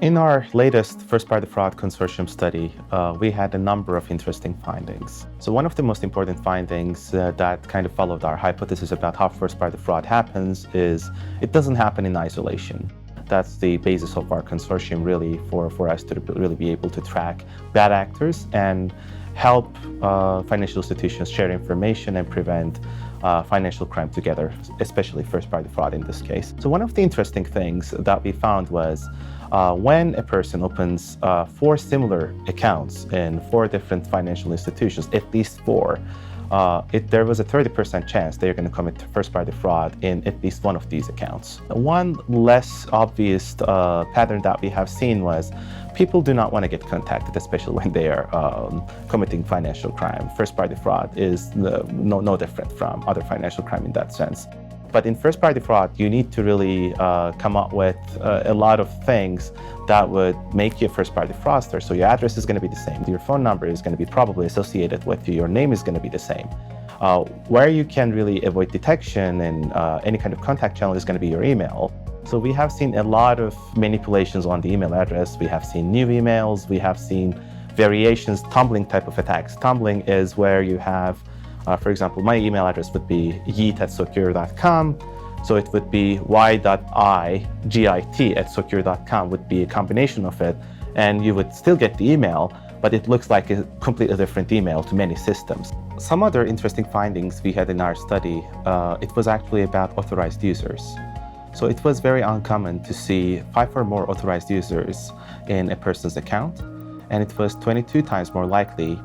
In our latest First Party Fraud Consortium study, we had a number of interesting findings. So one of the most important findings that kind of followed our hypothesis about how first party fraud happens is it doesn't happen in isolation. That's the basis of our consortium really for us to really be able to track bad actors and help financial institutions share information and prevent financial crime together, especially first party fraud in this case. So one of the interesting things that we found was when a person opens 4 similar accounts in 4 different financial institutions, at least 4, there was a 30% chance they're going to commit first party fraud in at least one of these accounts. One less obvious pattern that we have seen was people do not want to get contacted, especially when they are committing financial crime. First party fraud is no different from other financial crime in that sense. But in first party fraud, you need to really come up with a lot of things that would make you a first party fraudster. So your address is going to be the same. Your phone number is going to be probably associated with you. Your name is going to be the same. Where you can really avoid detection and any kind of contact channel is going to be your email. So we have seen a lot of manipulations on the email address. We have seen new emails. We have seen variations, tumbling type of attacks. Tumbling is where you have for example, my email address would be yigit@socure.com. So it would be y.igit@socure.com would be a combination of it. And you would still get the email, but it looks like a completely different email to many systems. Some other interesting findings we had in our study, it was actually about authorized users. So it was very uncommon to see 5 or more authorized users in a person's account. And it was 22 times more likely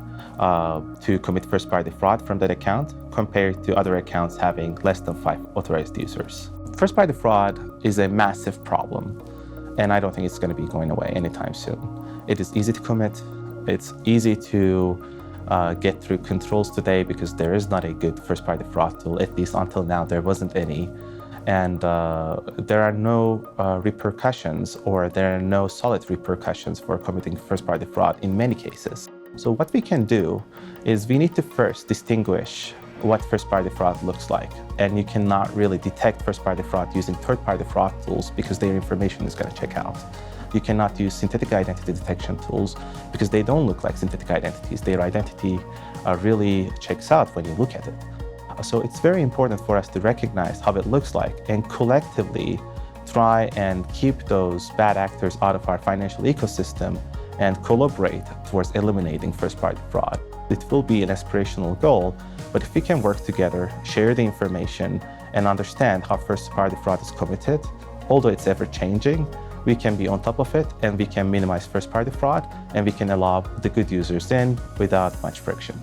to commit first party fraud from that account compared to other accounts having less than 5 authorized users. First party fraud is a massive problem, and I don't think it's going to be going away anytime soon. It is easy to commit. It's easy to get through controls today because there is not a good first party fraud tool, at least until now there wasn't any. And there are no repercussions, or there are no solid repercussions for committing first party fraud in many cases. So what we can do is we need to first distinguish what first party fraud looks like. And you cannot really detect first party fraud using third party fraud tools because their information is going to check out. You cannot use synthetic identity detection tools because they don't look like synthetic identities. Their identity really checks out when you look at it. So it's very important for us to recognize how it looks like and collectively try and keep those bad actors out of our financial ecosystem and collaborate towards eliminating first party fraud. It will be an aspirational goal, but if we can work together, share the information, and understand how first party fraud is committed, although it's ever changing, we can be on top of it and we can minimize first party fraud and we can allow the good users in without much friction.